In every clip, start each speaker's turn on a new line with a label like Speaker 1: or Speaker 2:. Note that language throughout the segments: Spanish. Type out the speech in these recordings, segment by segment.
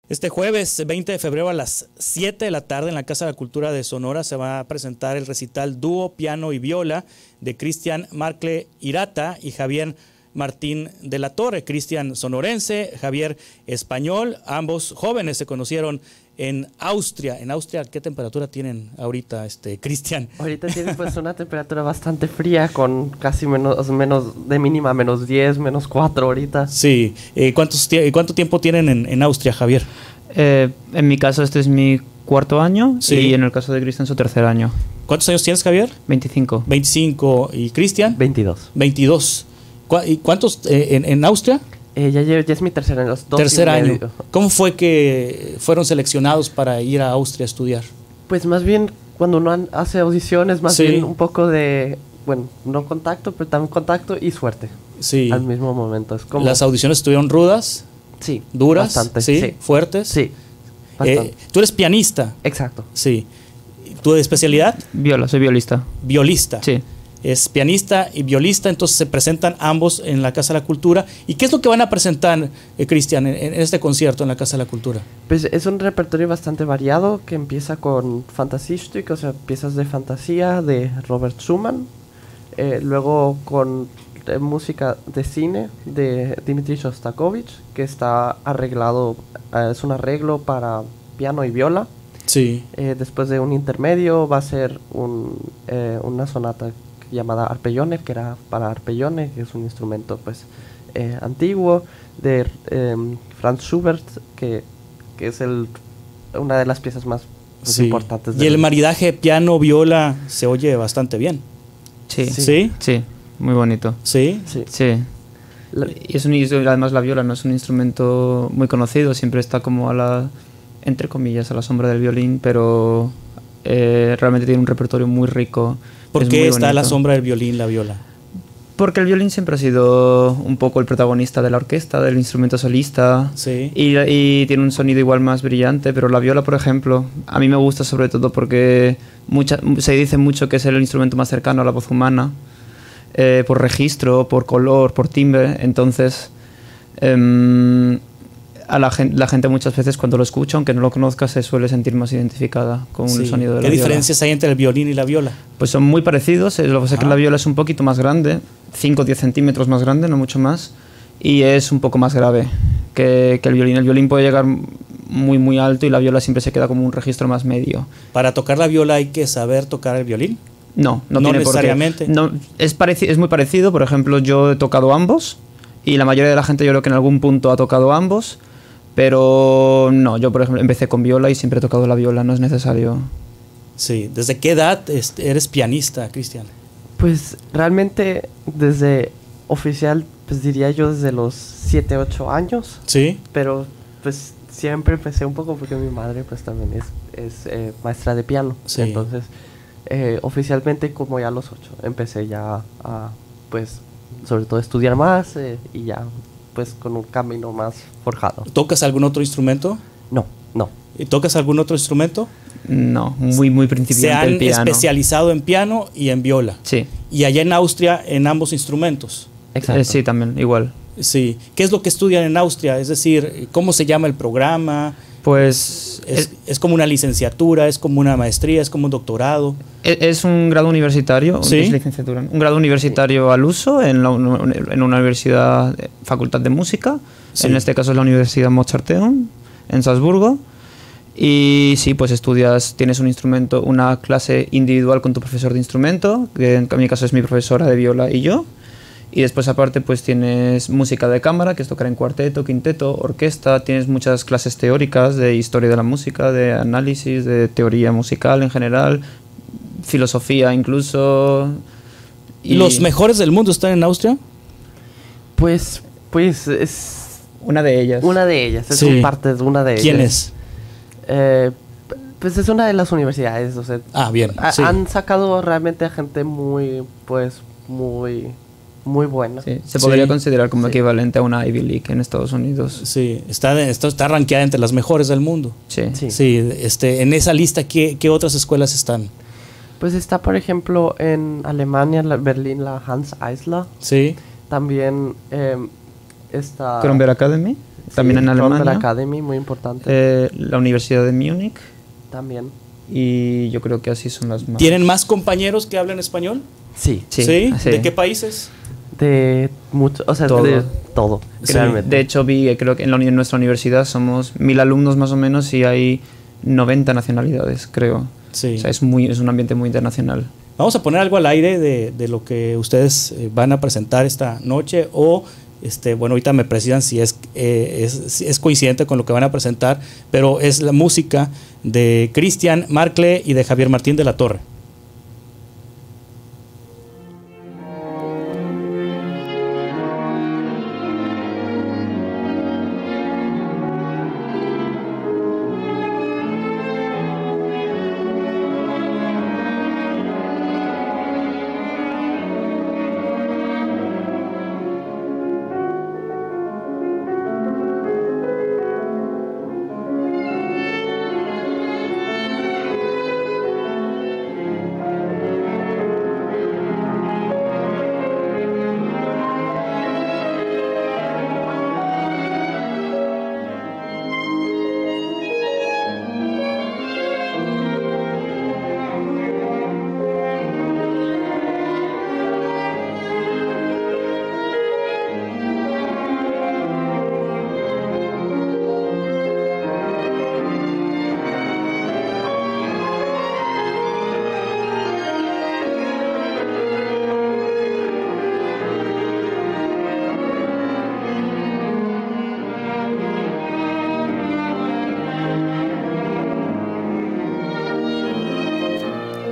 Speaker 1: Este jueves 20 de febrero a las 7 de la tarde en la Casa de la Cultura de Sonora se va a presentar el recital Dúo, Piano y Viola de Cristian Marcle Hirata y Javier Martín de la Torre. Cristian sonorense, Javier español, ambos jóvenes se conocieron en Austria. En Austria, ¿qué temperatura tienen ahorita, Cristian?
Speaker 2: Ahorita tienen pues una temperatura bastante fría con casi menos de mínima, -10, -4 ahorita.
Speaker 1: Sí. ¿Cuánto tiempo tienen en Austria, Javier?
Speaker 3: En mi caso este es mi cuarto año, sí. Y en el caso de Cristian su tercer año.
Speaker 1: ¿Cuántos años tienes, Javier?
Speaker 3: 25.
Speaker 1: 25. ¿Y Cristian?
Speaker 2: 22.
Speaker 1: 22. ¿Y cuántos en Austria?
Speaker 2: Ya es mi tercer año.
Speaker 1: Tercer año. ¿Cómo fue que fueron seleccionados para ir a Austria a estudiar?
Speaker 2: Pues más bien cuando uno hace audiciones, más bien un poco de, bueno, no contacto, pero también contacto y suerte.
Speaker 1: Sí.
Speaker 2: Al mismo momento. Es como...
Speaker 1: ¿Las audiciones estuvieron rudas?
Speaker 2: Sí.
Speaker 1: ¿Duras?
Speaker 2: Bastante.
Speaker 1: ¿Sí? ¿Fuertes?
Speaker 2: Sí. Bastante.
Speaker 1: ¿Tú eres pianista?
Speaker 2: Exacto.
Speaker 1: Sí. ¿Tu especialidad?
Speaker 3: Viola, soy violista.
Speaker 1: Violista.
Speaker 3: Sí.
Speaker 1: Es pianista y violista, entonces se presentan ambos en la Casa de la Cultura. ¿Y qué es lo que van a presentar, Cristian, en este concierto en la Casa de la Cultura?
Speaker 2: Pues es un repertorio bastante variado que empieza con Fantasiestück, o sea, piezas de fantasía de Robert Schumann, luego con música de cine de Dmitri Shostakovich, que está arreglado, es un arreglo para piano y viola.
Speaker 1: Sí.
Speaker 2: Después de un intermedio va a ser una sonata llamada Arpeggione, que era para arpeggione, que es un instrumento pues antiguo, de Franz Schubert, que es una de las piezas más importantes.
Speaker 1: Y el maridaje piano-viola se oye bastante bien.
Speaker 3: Sí.
Speaker 1: ¿Sí?
Speaker 3: Sí, muy bonito.
Speaker 1: ¿Sí?
Speaker 3: Sí. Y además la viola no es un instrumento muy conocido, siempre está como entre comillas, a la sombra del violín, pero realmente tiene un repertorio muy rico.
Speaker 1: ¿Por qué está a la sombra del violín la viola?
Speaker 3: Porque el violín siempre ha sido un poco el protagonista de la orquesta, del instrumento solista,
Speaker 1: sí.
Speaker 3: y tiene un sonido igual más brillante, pero la viola, por ejemplo, a mí me gusta sobre todo porque se dice mucho que es el instrumento más cercano a la voz humana, por registro, por color, por timbre, entonces... la gente muchas veces cuando lo escucha, aunque no lo conozca, se suele sentir más identificada con el sonido de la viola.
Speaker 1: ¿Qué diferencias hay entre el violín y la viola?
Speaker 3: Pues son muy parecidos, lo que pasa es que la viola es un poquito más grande, 5 o 10 centímetros más grande, no mucho más, y es un poco más grave que el violín. El violín puede llegar muy muy alto y la viola siempre se queda como un registro más medio.
Speaker 1: ¿Para tocar la viola hay que saber tocar el violín?
Speaker 3: No tiene
Speaker 1: necesariamente.
Speaker 3: No, es muy parecido, por ejemplo, yo he tocado ambos, y la mayoría de la gente yo creo que en algún punto ha tocado ambos. Pero no, yo por ejemplo empecé con viola y siempre he tocado la viola, no es necesario.
Speaker 1: Sí, ¿desde qué edad eres pianista, Cristian?
Speaker 2: Pues realmente desde oficial, pues diría yo desde los 7, 8 años.
Speaker 1: Sí.
Speaker 2: Pero pues siempre empecé un poco porque mi madre pues también es maestra de piano.
Speaker 1: Sí.
Speaker 2: Entonces oficialmente como ya a los 8 empecé ya a pues sobre todo estudiar más y ya pues con un camino más forjado.
Speaker 1: ¿Tocas algún otro instrumento?
Speaker 2: No.
Speaker 1: ¿Y tocas algún otro instrumento?
Speaker 3: No, muy principiante el piano.
Speaker 1: Se han especializado en piano y en viola.
Speaker 3: Sí.
Speaker 1: Y allá en Austria en ambos instrumentos.
Speaker 2: Exacto.
Speaker 3: Sí, también, igual.
Speaker 1: Sí. ¿Qué es lo que estudian en Austria? Es decir, ¿cómo se llama el programa?
Speaker 3: Pues...
Speaker 1: ¿Es como una licenciatura? ¿Es como una maestría? ¿Es como un doctorado?
Speaker 3: Es un grado universitario,
Speaker 1: ¿Sí?
Speaker 3: Es licenciatura. Un grado universitario al uso en una universidad, facultad de música. Sí. En este caso es la Universidad Mozarteum, en Salzburgo. Y sí, pues tienes un instrumento, una clase individual con tu profesor de instrumento, que en mi caso es mi profesora de viola y yo. Y después aparte pues tienes música de cámara, que es tocar en cuarteto, quinteto, orquesta. Tienes muchas clases teóricas de historia de la música, de análisis, de teoría musical en general, filosofía incluso.
Speaker 1: ¿Y los mejores del mundo están en Austria?
Speaker 2: Pues es...
Speaker 3: Una de ellas.
Speaker 2: Es un parte de una de ellas.
Speaker 1: ¿Quién es?
Speaker 2: Pues es una de las universidades, o sea,
Speaker 1: bien. Sí.
Speaker 2: Han sacado realmente a gente muy buena.
Speaker 3: Sí, se podría considerar como equivalente a una Ivy League en Estados Unidos.
Speaker 1: Sí, está rankeada entre las mejores del mundo.
Speaker 3: Sí.
Speaker 1: En esa lista, ¿qué otras escuelas están?
Speaker 2: Pues está, por ejemplo, en Alemania, Berlín, la Hans Eisler.
Speaker 1: Sí.
Speaker 2: También está...
Speaker 3: Kronberg Academy. también en Alemania.
Speaker 2: La Academy, muy importante.
Speaker 3: La Universidad de Múnich.
Speaker 2: También.
Speaker 3: Y yo creo que así son las más.
Speaker 1: ¿Tienen más compañeros que hablan español?
Speaker 2: Sí.
Speaker 3: Sí.
Speaker 1: ¿De qué países?
Speaker 2: De mucho, o sea,
Speaker 3: Todo.
Speaker 2: de todo,
Speaker 1: Sí.
Speaker 2: realmente.
Speaker 3: De hecho, creo que en nuestra universidad somos 1000 alumnos más o menos y hay 90 nacionalidades, creo.
Speaker 1: Sí.
Speaker 3: O sea, es un ambiente muy internacional.
Speaker 1: Vamos a poner algo al aire de lo que ustedes van a presentar esta noche o, bueno, ahorita me precisan si es coincidente con lo que van a presentar, pero es la música de Cristian Markle y de Javier Martín de la Torre.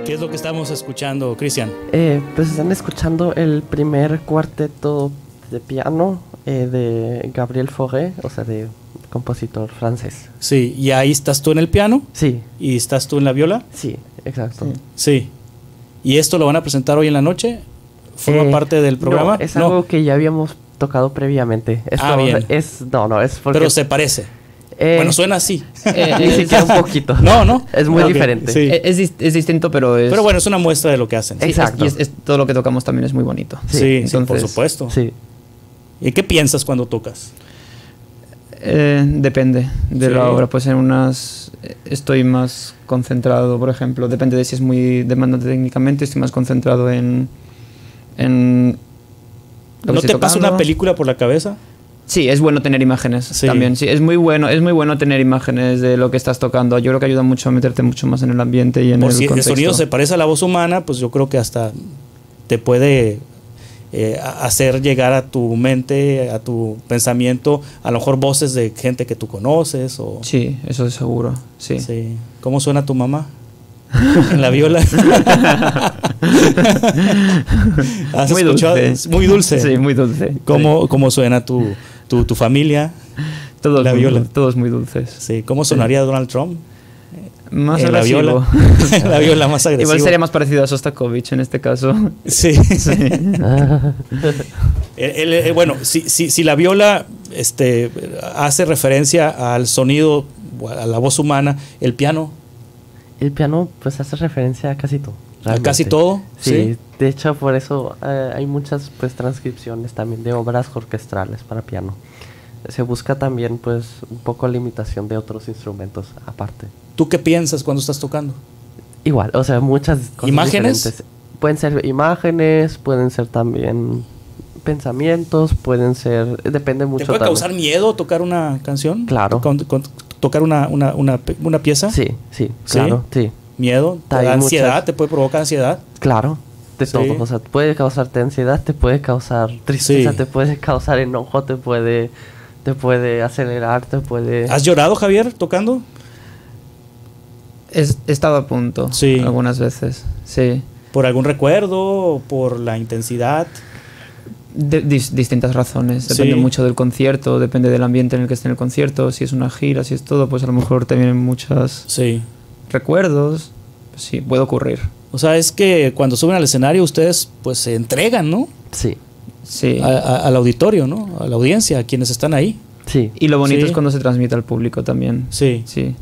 Speaker 1: ¿Qué es lo que estamos escuchando, Cristian?
Speaker 2: Pues están escuchando el primer cuarteto de piano de Gabriel Fauré, o sea, de compositor francés.
Speaker 1: Sí, y ahí estás tú en el piano
Speaker 2: Sí,
Speaker 1: y estás tú en la viola.
Speaker 2: sí, exacto.
Speaker 1: Sí. ¿Y esto lo van a presentar hoy en la noche? ¿Forma parte del programa?
Speaker 2: No, es algo que ya habíamos tocado previamente. Esto
Speaker 1: bien.
Speaker 2: es porque...
Speaker 1: Pero se parece. Bueno, suena así.
Speaker 2: Ni siquiera un poquito.
Speaker 1: No.
Speaker 2: Es muy
Speaker 1: Ok,
Speaker 2: diferente.
Speaker 1: sí.
Speaker 3: Es distinto, pero es...
Speaker 1: Pero bueno, es una muestra de lo que hacen.
Speaker 3: Sí,
Speaker 2: Exacto.
Speaker 3: todo lo que tocamos también es muy bonito.
Speaker 1: Sí,
Speaker 3: entonces,
Speaker 1: por supuesto.
Speaker 2: Sí.
Speaker 1: ¿Y qué piensas cuando tocas?
Speaker 3: Depende de
Speaker 1: Sí.
Speaker 3: la obra. Pues en unas estoy más concentrado, por ejemplo. Depende de si es muy demandante técnicamente. Estoy más concentrado en lo que
Speaker 1: ¿No
Speaker 3: estoy
Speaker 1: te pasa
Speaker 3: tocando.
Speaker 1: una película por la cabeza?
Speaker 3: Sí, es bueno tener imágenes
Speaker 1: Sí.
Speaker 3: también. Sí, es muy bueno tener imágenes de lo que estás tocando. Yo creo que ayuda mucho a meterte mucho más en el ambiente y en
Speaker 1: Por
Speaker 3: el
Speaker 1: si el
Speaker 3: contexto.
Speaker 1: sonido se parece a la voz humana, pues yo creo que hasta te puede hacer llegar a tu mente, a tu pensamiento, a lo mejor voces de gente que tú conoces. O,
Speaker 3: Sí, eso es seguro. Sí.
Speaker 1: sí. ¿Cómo suena tu mamá? En la viola. ¿Has
Speaker 3: Muy
Speaker 1: escuchado?
Speaker 3: dulce.
Speaker 1: Es muy dulce.
Speaker 3: Sí, muy dulce.
Speaker 1: ¿Cómo suena tu familia?
Speaker 3: Todos
Speaker 1: la
Speaker 3: muy
Speaker 1: viola?
Speaker 3: todos muy dulces.
Speaker 1: Sí. ¿Cómo sonaría Donald Trump?
Speaker 3: Más
Speaker 1: En la
Speaker 3: agresivo.
Speaker 1: viola. La viola más agresiva.
Speaker 3: Igual sería más parecido a Sostakovich en este caso.
Speaker 1: Sí. Bueno, si la viola hace referencia al sonido, a la voz humana, el piano,
Speaker 2: El piano pues hace referencia a casi todo.
Speaker 1: a
Speaker 2: realmente.
Speaker 1: casi todo.
Speaker 2: Sí, de hecho por eso hay muchas pues transcripciones también de obras orquestales para piano. Se busca también pues un poco la imitación de otros instrumentos aparte.
Speaker 1: ¿Tú qué piensas cuando estás tocando?
Speaker 2: Igual, o sea, muchas cosas
Speaker 1: ¿Imágenes?
Speaker 2: diferentes. Pueden ser imágenes, pueden ser también pensamientos, pueden ser... Depende mucho
Speaker 1: ¿Te puede
Speaker 2: también.
Speaker 1: causar miedo tocar una canción?
Speaker 2: Claro.
Speaker 1: ¿Tocar una pieza?
Speaker 2: Sí, claro, sí.
Speaker 1: ¿Miedo? ¿Te
Speaker 2: Hay
Speaker 1: da ansiedad?
Speaker 2: muchas-
Speaker 1: ¿Te puede provocar ansiedad?
Speaker 2: Claro, de
Speaker 1: Sí.
Speaker 2: todo. O sea, puede causarte ansiedad, te puede causar tristeza,
Speaker 1: Sí.
Speaker 2: te puede causar enojo, te puede acelerar, te puede...
Speaker 1: ¿Has llorado, Javier, tocando?
Speaker 3: He estado a punto
Speaker 1: Sí.
Speaker 3: algunas veces. Sí.
Speaker 1: ¿Por algún recuerdo? ¿Por la intensidad?
Speaker 3: Distintas razones. Depende
Speaker 1: Sí.
Speaker 3: mucho del concierto, depende del ambiente en el que esté en el concierto. Si es una gira, si es todo, pues a lo mejor te vienen muchos
Speaker 1: Sí.
Speaker 3: recuerdos. Sí, puede ocurrir.
Speaker 1: O sea, es que cuando suben al escenario ustedes pues se entregan, ¿no?
Speaker 2: Sí,
Speaker 3: Sí.
Speaker 1: Al auditorio, ¿no? A la audiencia, a quienes están ahí.
Speaker 2: sí.
Speaker 3: Y lo bonito
Speaker 1: Sí.
Speaker 3: es cuando se transmite al público también.
Speaker 1: Sí,
Speaker 3: Sí.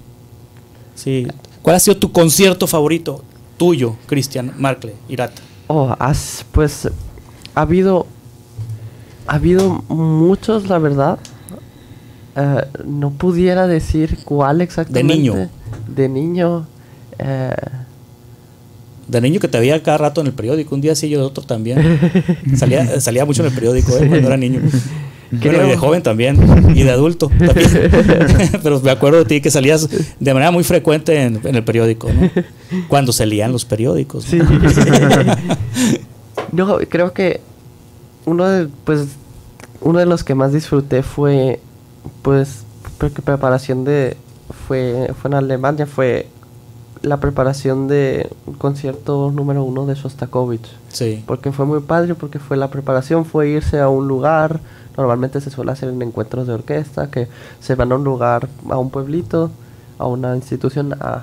Speaker 1: sí. ¿Cuál ha sido tu concierto favorito tuyo, Cristian Markle Irata?
Speaker 2: Pues ha habido muchos, la verdad. No pudiera decir cuál exactamente.
Speaker 1: De niño.
Speaker 2: De niño.
Speaker 1: De niño que te veía cada rato en el periódico. Un día sí, yo otro también. Salía mucho en el periódico cuando era niño. Bueno, y de joven también. Y de adulto también. Pero me acuerdo de ti que salías de manera muy frecuente en el periódico, ¿no? Cuando se leían los periódicos, ¿no?
Speaker 2: Sí. No, creo que uno de los que más disfruté fue, pues, preparación fue en Alemania, fue la preparación de concierto número 1 de Shostakovich.
Speaker 1: Sí.
Speaker 2: Porque fue muy padre, porque fue la preparación, fue irse a un lugar. Normalmente se suele hacer en encuentros de orquesta, que se van a un lugar, a un pueblito, a una institución a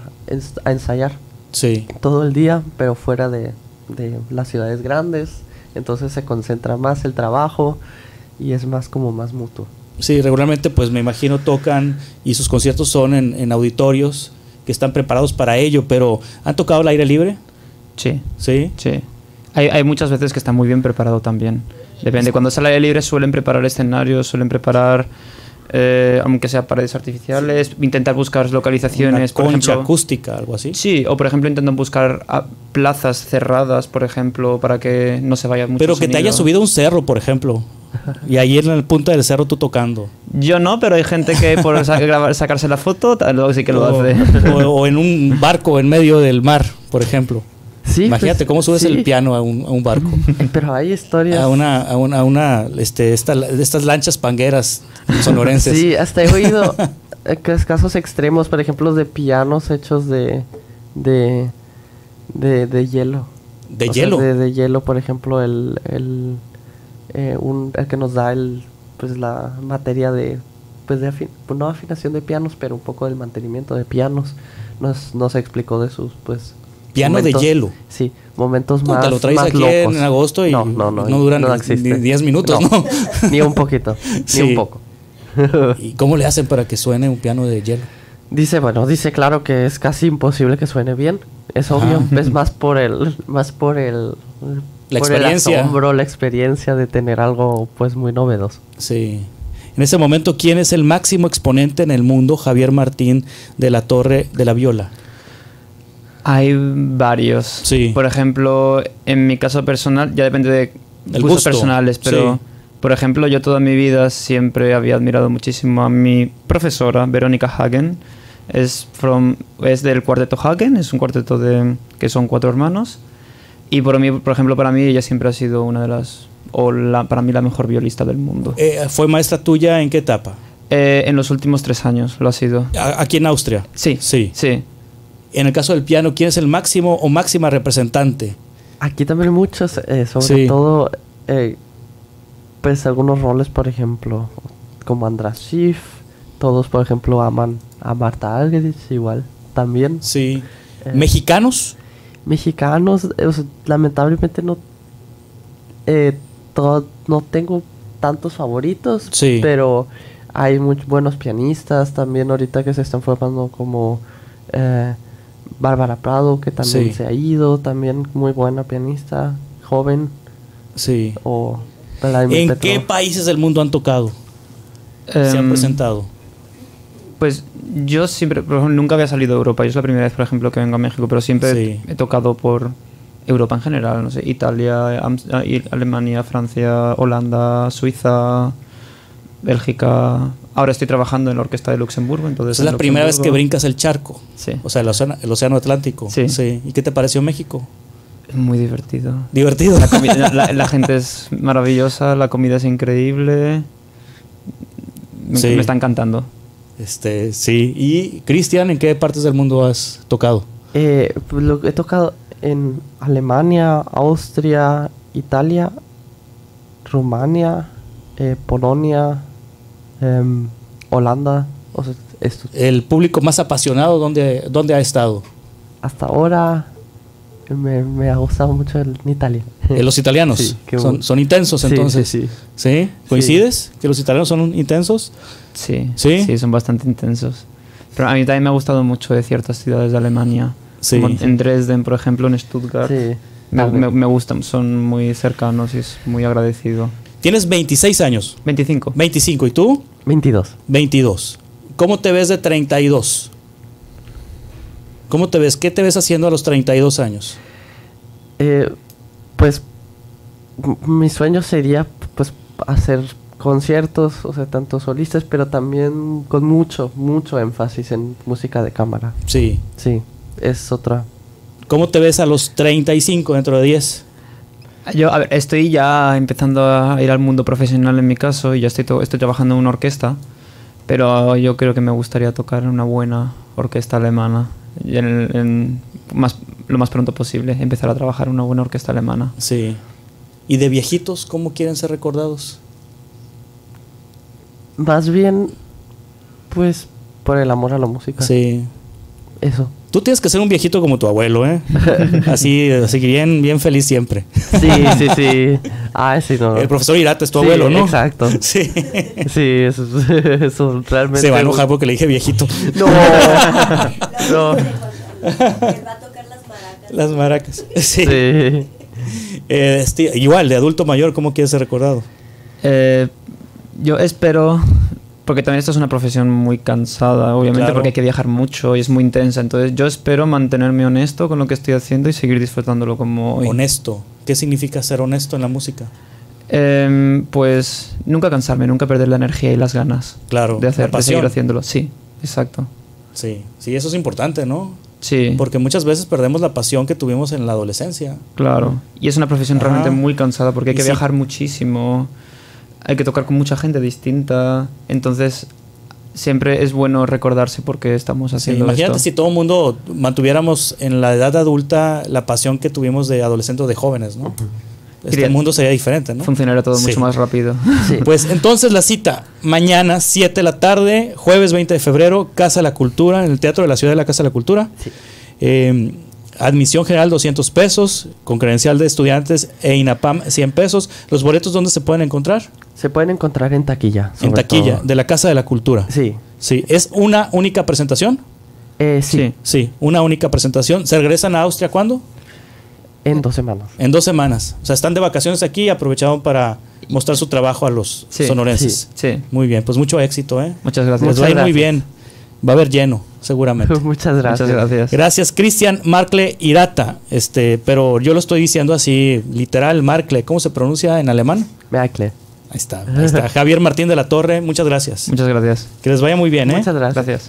Speaker 2: ensayar.
Speaker 1: Sí.
Speaker 2: Todo el día, pero fuera de las ciudades grandes. Entonces se concentra más el trabajo y es más mutuo.
Speaker 1: Sí, regularmente pues me imagino tocan y sus conciertos son en auditorios que están preparados para ello, pero ¿han tocado al aire libre?
Speaker 3: Sí.
Speaker 1: ¿Sí?
Speaker 3: Sí. Hay muchas veces que está muy bien preparado también. Depende. Cuando es al aire libre suelen preparar escenarios, suelen preparar, aunque sea paredes artificiales, intentar buscar localizaciones.
Speaker 1: Una concha
Speaker 3: por ejemplo,
Speaker 1: acústica, algo así.
Speaker 3: Sí, o por ejemplo intentan buscar plazas cerradas, por ejemplo, para que no se vaya mucho
Speaker 1: Pero que
Speaker 3: sonido.
Speaker 1: te hayas subido a un cerro, por ejemplo, y ahí en el punto del cerro tú tocando.
Speaker 3: Yo no, pero hay gente que por sacarse la foto, luego sí que lo hace.
Speaker 1: O en un barco en medio del mar, por ejemplo.
Speaker 2: Sí,
Speaker 1: imagínate
Speaker 2: pues,
Speaker 1: cómo subes
Speaker 2: sí.
Speaker 1: el piano a un barco.
Speaker 2: Pero hay historias.
Speaker 1: Estas lanchas pangueras sonorenses.
Speaker 2: Sí, hasta he oído casos extremos, por ejemplo, de pianos hechos de hielo.
Speaker 1: ¿De hielo?
Speaker 2: De hielo, por ejemplo, el que nos da la materia no afinación de pianos, pero un poco del mantenimiento de pianos. Nos explicó de sus,
Speaker 1: piano
Speaker 2: momentos,
Speaker 1: de hielo.
Speaker 2: Sí, momentos
Speaker 1: no,
Speaker 2: más
Speaker 1: te lo traes
Speaker 2: más
Speaker 1: aquí
Speaker 2: locos.
Speaker 1: en agosto y no duran ni 10 minutos, ¿no?
Speaker 2: Ni un poquito,
Speaker 1: sí.
Speaker 2: ni un poco.
Speaker 1: ¿Y cómo le hacen para que suene un piano de hielo?
Speaker 2: Dice claro que es casi imposible que suene bien. Es obvio, es más por el asombro, la experiencia de tener algo muy novedoso.
Speaker 1: Sí. En ese momento, ¿quién es el máximo exponente en el mundo, Javier Martín de la Torre de la viola?
Speaker 3: Hay varios.
Speaker 1: Sí.
Speaker 3: Por ejemplo, en mi caso personal, ya depende de gustos personales, pero
Speaker 1: sí.
Speaker 3: Por ejemplo, yo toda mi vida siempre había admirado muchísimo a mi profesora, Verónica Hagen. Es del cuarteto Hagen, es un cuarteto que son 4 hermanos. Y por ejemplo, para mí ella siempre ha sido una de las, para mí la mejor violista del mundo.
Speaker 1: ¿Fue maestra tuya en qué etapa?
Speaker 3: En los últimos 3 años lo ha sido.
Speaker 1: ¿Aquí en Austria?
Speaker 3: Sí.
Speaker 1: En el caso del piano, ¿quién es el máximo o máxima representante?
Speaker 2: Aquí también muchos, sobre todo, algunos roles, por ejemplo, como András Schiff, todos, por ejemplo, aman a Marta Argerich, igual, también.
Speaker 1: Sí. ¿Mexicanos?
Speaker 2: Mexicanos, lamentablemente no tengo tantos favoritos,
Speaker 1: sí.
Speaker 2: Pero hay muy buenos pianistas también ahorita que se están formando, como Bárbara Prado, que también se ha ido, también muy buena pianista, joven.
Speaker 1: Sí.
Speaker 2: O
Speaker 1: ¿En qué países del mundo han tocado? ¿Se han presentado?
Speaker 3: Pues yo siempre, por ejemplo, nunca había salido de Europa. Yo es la primera vez, por ejemplo, que vengo a México, pero siempre he tocado por Europa en general, no sé, Italia, Alemania, Francia, Holanda, Suiza, Bélgica. Ahora estoy trabajando en la Orquesta de Luxemburgo, entonces...
Speaker 1: Es la primera vez que brincas el charco.
Speaker 3: Sí.
Speaker 1: O sea, el océano Atlántico.
Speaker 3: Sí.
Speaker 1: ¿Y qué te pareció México?
Speaker 3: Es muy divertido.
Speaker 1: ¿Divertido?
Speaker 3: La gente es maravillosa, la comida es increíble. Me está encantando.
Speaker 1: Sí. ¿Y Cristian, en qué partes del mundo has tocado?
Speaker 2: He tocado en Alemania, Austria, Italia, Rumania, Polonia, Holanda.
Speaker 1: ¿El público más apasionado dónde ha estado?
Speaker 2: Hasta ahora me ha gustado mucho en Italia.
Speaker 1: ¿Los italianos?
Speaker 2: Sí,
Speaker 1: son intensos entonces. Sí. ¿Coincides que los italianos son intensos?
Speaker 3: Sí, son bastante intensos. Pero a mí también me ha gustado mucho de ciertas ciudades de Alemania.
Speaker 1: Sí.
Speaker 3: Como en Dresden, por ejemplo, en Stuttgart.
Speaker 2: Sí.
Speaker 3: Me gustan, son muy cercanos y es muy agradecido.
Speaker 1: Tienes 26 años.
Speaker 3: 25.
Speaker 1: 25. ¿Y tú?
Speaker 2: 22.
Speaker 1: 22. ¿Cómo te ves de 32? ¿Cómo te ves? ¿Qué te ves haciendo a los 32 años?
Speaker 2: Pues mi sueño sería pues hacer conciertos, o sea, tanto solistas, pero también con mucho énfasis en música de cámara.
Speaker 1: Sí.
Speaker 2: Sí, es otra.
Speaker 1: ¿Cómo te ves a los 35 dentro de 10?
Speaker 3: Yo, a ver, estoy ya empezando a ir al mundo profesional en mi caso y ya estoy trabajando en una orquesta, pero yo creo que me gustaría tocar en una buena orquesta alemana y lo más pronto posible, empezar a trabajar en una buena orquesta alemana.
Speaker 1: Sí. ¿Y de viejitos cómo quieren ser recordados?
Speaker 2: Más bien, pues, por el amor a la música.
Speaker 1: Sí.
Speaker 2: Eso.
Speaker 1: Tú tienes que ser un viejito como tu abuelo, ¿eh? Así bien feliz siempre.
Speaker 2: Sí. Ah, sí, no.
Speaker 1: El profesor Irata es tu abuelo, ¿no?
Speaker 2: Exacto.
Speaker 1: Sí.
Speaker 2: Sí, eso realmente...
Speaker 1: Se va a enojar porque le dije viejito.
Speaker 2: No. No.
Speaker 4: Él va a tocar las maracas.
Speaker 1: Las maracas. Sí.
Speaker 2: Sí.
Speaker 1: Igual, de adulto mayor, ¿cómo quieres ser recordado?
Speaker 3: Yo espero, porque también esta es una profesión muy cansada, obviamente,
Speaker 1: Claro.
Speaker 3: porque hay que viajar mucho y es muy intensa. Entonces yo espero mantenerme honesto con lo que estoy haciendo y seguir disfrutándolo como hoy.
Speaker 1: Honesto. ¿Qué significa ser honesto en la música?
Speaker 3: Pues nunca cansarme, nunca perder la energía y las ganas
Speaker 1: Claro,
Speaker 3: de
Speaker 1: la pasión.
Speaker 3: seguir haciéndolo. Sí, exacto.
Speaker 1: Sí, eso es importante, ¿no?
Speaker 3: Sí,
Speaker 1: Porque muchas veces perdemos la pasión que tuvimos en la adolescencia.
Speaker 3: claro. Y es una profesión
Speaker 1: Ajá.
Speaker 3: realmente muy cansada porque hay
Speaker 1: Y
Speaker 3: que
Speaker 1: sí.
Speaker 3: viajar muchísimo, hay que tocar con mucha gente distinta. Entonces siempre es bueno recordarse por qué estamos
Speaker 1: Sí,
Speaker 3: haciendo
Speaker 1: imagínate
Speaker 3: esto.
Speaker 1: si todo el mundo mantuviéramos en la edad adulta la pasión que tuvimos de adolescentes o de jóvenes, ¿no? Este mundo sería diferente, ¿no?
Speaker 3: Funcionaría todo
Speaker 1: Sí.
Speaker 3: mucho más rápido.
Speaker 2: Sí.
Speaker 1: Pues entonces la cita, mañana 7 de la tarde, jueves 20 de febrero, Casa de la Cultura, en el Teatro de la Ciudad de la Casa de la Cultura.
Speaker 2: Sí.
Speaker 1: Admisión general 200 pesos, con credencial de estudiantes e INAPAM 100 pesos. ¿Los boletos dónde se pueden encontrar?
Speaker 2: Se pueden encontrar en taquilla.
Speaker 1: En
Speaker 2: sobre
Speaker 1: taquilla,
Speaker 2: todo.
Speaker 1: de la Casa de la Cultura.
Speaker 2: Sí.
Speaker 1: Sí, ¿es una única presentación?
Speaker 2: Sí.
Speaker 3: Sí.
Speaker 1: Sí, una única presentación. ¿Se regresan a Austria cuándo?
Speaker 2: En 2 semanas.
Speaker 1: En 2 semanas. O sea, están de vacaciones aquí y aprovecharon para mostrar su trabajo a los
Speaker 3: Sí,
Speaker 1: sonorenses.
Speaker 3: Sí,
Speaker 1: Muy bien, pues mucho éxito, ¿eh?
Speaker 3: muchas
Speaker 1: Les
Speaker 3: gracias.
Speaker 1: va a ir muy
Speaker 2: gracias.
Speaker 1: bien. Va a haber lleno, seguramente.
Speaker 2: Muchas gracias.
Speaker 3: Muchas gracias.
Speaker 1: Gracias, Christian Markle Irata. Pero yo lo estoy diciendo así, literal, Markle. ¿Cómo se pronuncia en alemán?
Speaker 2: Meakle.
Speaker 1: Ahí está. Javier Martín de la Torre, muchas gracias.
Speaker 3: Muchas gracias.
Speaker 1: Que les vaya muy bien, ¿eh?
Speaker 2: Muchas gracias.
Speaker 3: Gracias.